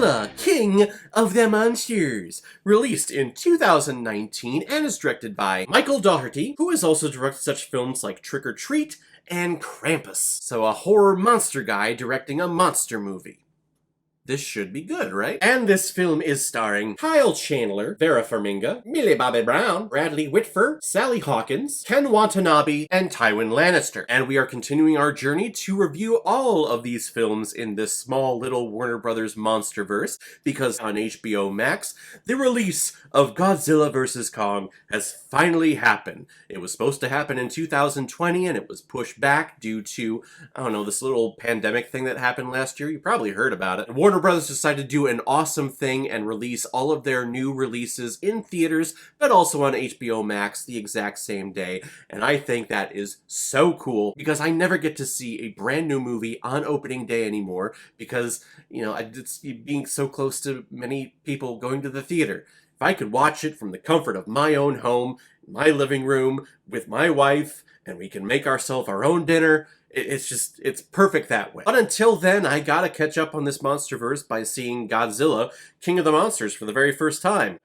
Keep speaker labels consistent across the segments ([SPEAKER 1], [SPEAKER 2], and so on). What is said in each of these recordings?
[SPEAKER 1] Godzilla King of the Monsters, released in 2019 and is directed by Michael Dougherty, who has also directed such films like Trick or Treat and Krampus. So a horror monster guy directing a monster movie. This should be good, right? And this film is starring Kyle Chandler, Vera Farmiga, Millie Bobby Brown, Bradley Whitford, Sally Hawkins, Ken Watanabe, and Tywin Lannister. And we are continuing our journey to review all of these films in this small little Warner Brothers MonsterVerse, because on HBO Max, the release of Godzilla vs. Kong has finally happened. It was supposed to happen in 2020, and it was pushed back due to, I don't know, this little pandemic thing that happened last year. You probably heard about it. Warner Brothers decided to do an awesome thing and release all of their new releases in theaters, but also on HBO Max the exact same day. And I think that is so cool, because I never get to see a brand new movie on opening day anymore, because, you know, it's being so close to many people going to the theater. If I could watch it from the comfort of my own home, my living room, with my wife, and we can make ourselves our own dinner, it's perfect that way. But until then, I gotta catch up on this MonsterVerse by seeing Godzilla King of the Monsters for the very first time.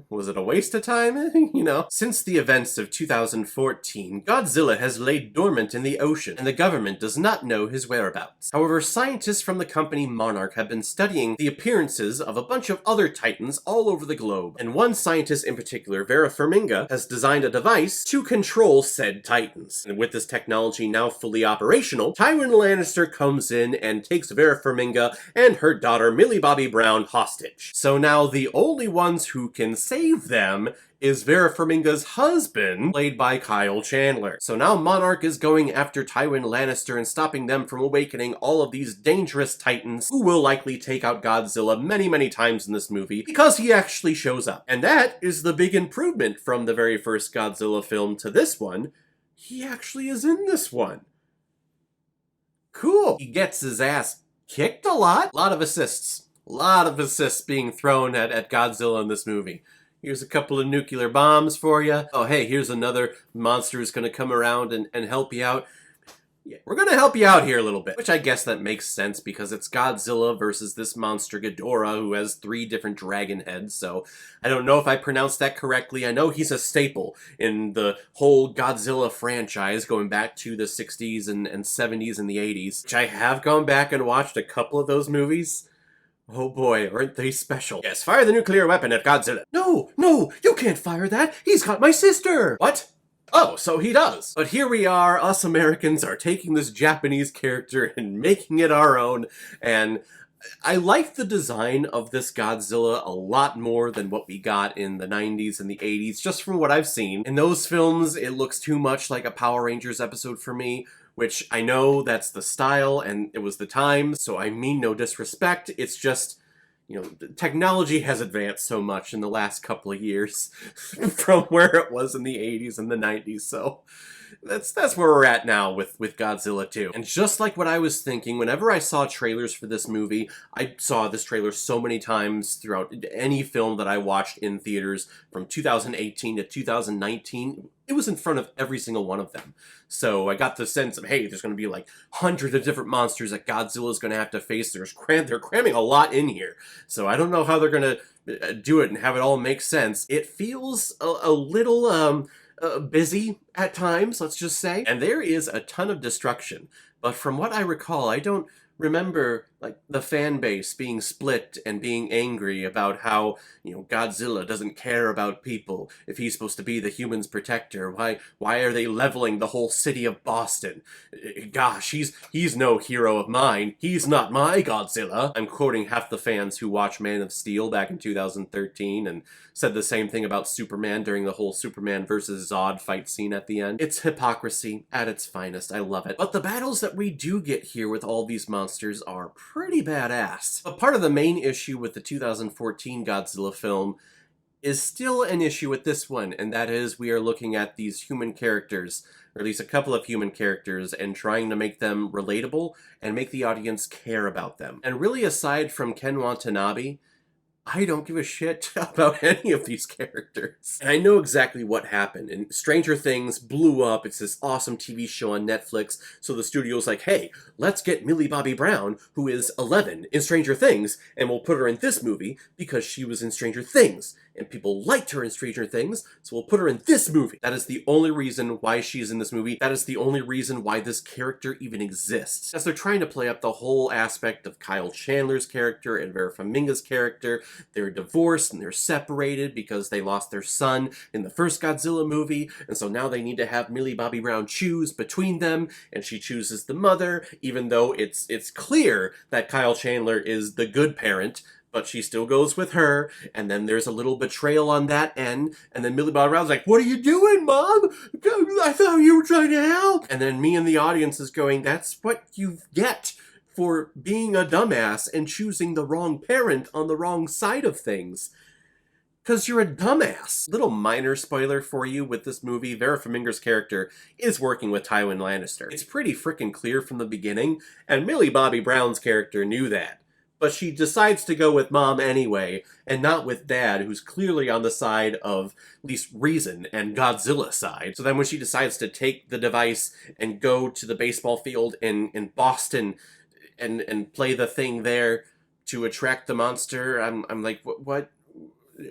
[SPEAKER 1] Was it a waste of time? You know? Since the events of 2014, Godzilla has laid dormant in the ocean, and the government does not know his whereabouts. However, scientists from the company Monarch have been studying the appearances of a bunch of other titans all over the globe, and one scientist in particular, Vera Farmiga, has designed a device to control said titans. And with this technology now fully operational, Tywin Lannister comes in and takes Vera Farmiga and her daughter Millie Bobby Brown hostage. So now the only ones who can save them is Vera Farmiga's husband, played by Kyle Chandler. So now Monarch is going after Tywin Lannister and stopping them from awakening all of these dangerous titans who will likely take out Godzilla many, many times in this movie, because he actually shows up. And that is the big improvement from the very first Godzilla film to this one. He actually is in this one. Cool. He gets his ass kicked a lot of assists. A lot of assists being thrown at Godzilla in this movie. Here's a couple of nuclear bombs for you. Oh, hey, here's another monster who's going to come around and help you out. Yeah, we're going to help you out here a little bit. Which I guess that makes sense, because it's Godzilla versus this monster GHIDORAH, who has 3 different dragon heads. So I don't know if I pronounced that correctly. I know he's a staple in the whole Godzilla franchise, going back to the 60s and 70s and the 80s. Which I have gone back and watched a couple of those movies. Oh boy, aren't they special. Yes, fire the nuclear weapon at Godzilla. No, you can't fire that. He's got my sister. What? Oh, so he does. But here we are, us Americans are taking this Japanese character and making it our own, and I like the design of this Godzilla a lot more than what we got in the 90s and the 80s, just from what I've seen. In those films, it looks too much like a Power Rangers episode for me, which I know that's the style and it was the time, so I mean no disrespect. It's just, you know, technology has advanced so much in the last couple of years from where it was in the 80s and the 90s, so that's where we're at now with Godzilla 2. And just like what I was thinking, whenever I saw trailers for this movie, I saw this trailer so many times throughout any film that I watched in theaters from 2018 to 2019. It was in front of every single one of them. So I got the sense of, hey, there's going to be like hundreds of different monsters that Godzilla's going to have to face. They're cramming a lot in here. So I don't know how they're going to do it and have it all make sense. It feels a little busy at times, let's just say. And there is a ton of destruction. But from what I recall, I don't remember like the fan base being split and being angry about how, you know, Godzilla doesn't care about people if he's supposed to be the humans' protector. Why are they leveling the whole city of Boston? Gosh, he's no hero of mine. He's not my Godzilla. I'm quoting half the fans who watched Man of Steel back in 2013 and said the same thing about Superman during the whole Superman versus Zod fight scene at the end. It's hypocrisy at its finest. I love it. But the battles that we do get here with all these monsters are pretty badass. But part of the main issue with the 2014 Godzilla film is still an issue with this one, and that is we are looking at these human characters, or at least a couple of human characters, and trying to make them relatable and make the audience care about them. And really, aside from Ken Watanabe, I don't give a shit about any of these characters. And I know exactly what happened. And Stranger Things blew up. It's this awesome TV show on Netflix. So the studio's like, hey, let's get Millie Bobby Brown, who is 11 in Stranger Things, and we'll put her in this movie because she was in Stranger Things. And people liked her in Stranger Things, so we'll put her in this movie. That is the only reason why she's in this movie. That is the only reason why this character even exists. As they're trying to play up the whole aspect of Kyle Chandler's character and Vera Farmiga's character. They're divorced and they're separated because they lost their son in the first Godzilla movie, and so now they need to have Millie Bobby Brown choose between them, and she chooses the mother, even though it's clear that Kyle Chandler is the good parent, but she still goes with her, and then there's a little betrayal on that end, and then Millie Bobby Brown's like, what are you doing, Mom? I thought you were trying to help. And then me and the audience is going, that's what you get for being a dumbass and choosing the wrong parent on the wrong side of things. Because you're a dumbass. Little minor spoiler for you with this movie, Vera Farmiga's character is working with Tywin Lannister. It's pretty freaking clear from the beginning, and Millie Bobby Brown's character knew that. But she decides to go with Mom anyway, and not with Dad, who's clearly on the side of at least reason and Godzilla's side. So then when she decides to take the device and go to the baseball field in Boston and play the thing there to attract the monster, I'm like, what?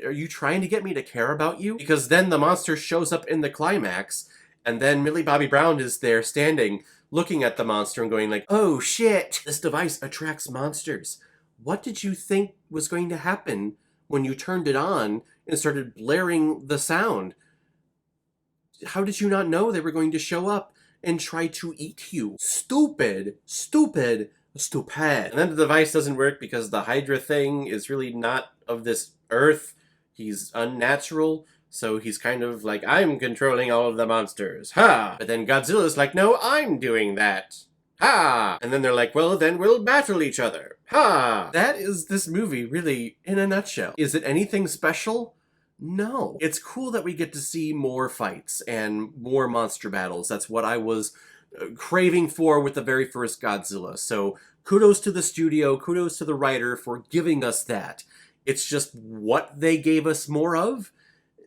[SPEAKER 1] Are you trying to get me to care about you? Because then the monster shows up in the climax, and then Millie Bobby Brown is there standing, looking at the monster and going like, oh shit, this device attracts monsters. What did you think was going to happen when you turned it on and started blaring the sound? How did you not know they were going to show up and try to eat you? Stupid, stupid, stupid. And then the device doesn't work because the Hydra thing is really not of this earth. He's unnatural, so he's kind of like, I'm controlling all of the monsters. Ha! But then Godzilla's like, no, I'm doing that. Ha! And then they're like, well, then we'll battle each other. Ha! That is this movie, really, in a nutshell. Is it anything special? No. It's cool that we get to see more fights and more monster battles. That's what I was craving for with the very first Godzilla. So kudos to the studio, kudos to the writer for giving us that. It's just what they gave us more of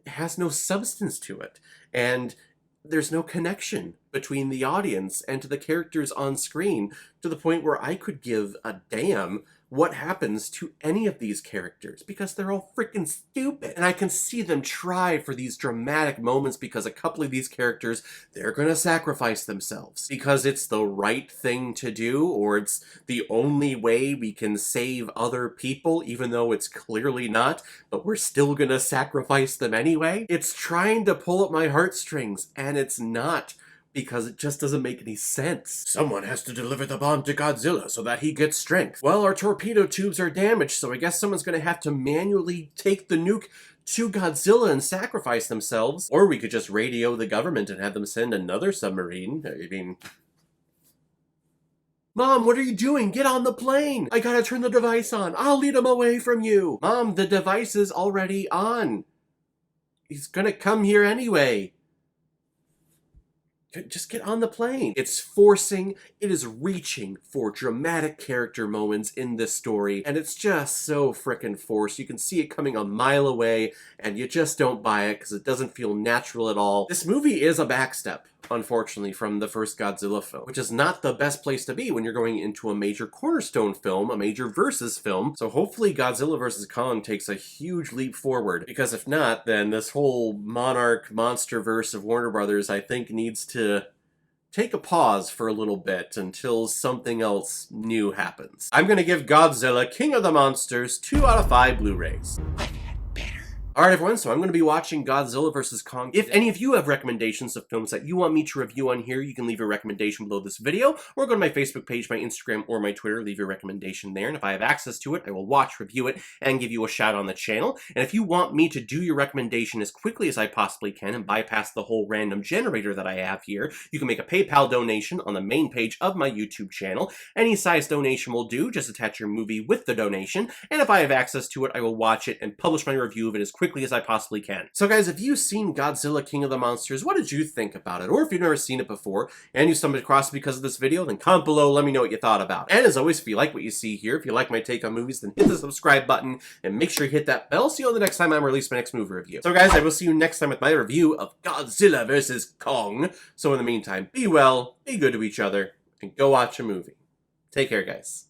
[SPEAKER 1] has no substance to it. And there's no connection between the audience and to the characters on screen to the point where I could give a damn what happens to any of these characters because they're all freaking stupid. And I can see them try for these dramatic moments because a couple of these characters, they're gonna sacrifice themselves because it's the right thing to do, or it's the only way we can save other people, even though it's clearly not, but we're still gonna sacrifice them anyway. It's trying to pull at my heartstrings, and it's not. Because it just doesn't make any sense. Someone has to deliver the bomb to Godzilla so that he gets strength. Well, our torpedo tubes are damaged, so I guess someone's gonna have to manually take the nuke to Godzilla and sacrifice themselves. Or we could just radio the government and have them send another submarine. I mean... Mom, what are you doing? Get on the plane! I gotta turn the device on. I'll lead him away from you. Mom, the device is already on. He's gonna come here anyway. Just get on the plane. It's forcing, it is reaching for dramatic character moments in this story, and it's just so frickin' forced. You can see it coming a mile away, and you just don't buy it because it doesn't feel natural at all. This movie is a backstep, unfortunately, from the first Godzilla film, which is not the best place to be when you're going into a major cornerstone film, a major versus film. So hopefully Godzilla vs. Kong takes a huge leap forward, because if not, then this whole Monarch MonsterVerse of Warner Brothers, I think, needs to take a pause for a little bit until something else new happens. I'm gonna give Godzilla King of the Monsters 2 out of 5 Blu-rays. Alright everyone, so I'm going to be watching Godzilla vs. Kong. If any of you have recommendations of films that you want me to review on here, you can leave a recommendation below this video, or go to my Facebook page, my Instagram, or my Twitter, leave your recommendation there, and if I have access to it, I will watch, review it, and give you a shout on the channel. And if you want me to do your recommendation as quickly as I possibly can and bypass the whole random generator that I have here, you can make a PayPal donation on the main page of my YouTube channel. Any size donation will do, just attach your movie with the donation, and if I have access to it, I will watch it and publish my review of it as quickly as I possibly can. So guys, if you've seen Godzilla King of the Monsters, what did you think about it? Or if you've never seen it before and you stumbled across it because of this video, then comment below, let me know what you thought about it. And as always, if you like what you see here, if you like my take on movies, then hit the subscribe button and make sure you hit that bell so you'll know the next time I release my next movie review. So guys, I will see you next time with my review of Godzilla vs. Kong. So in the meantime, be well, be good to each other, and go watch a movie. Take care, guys.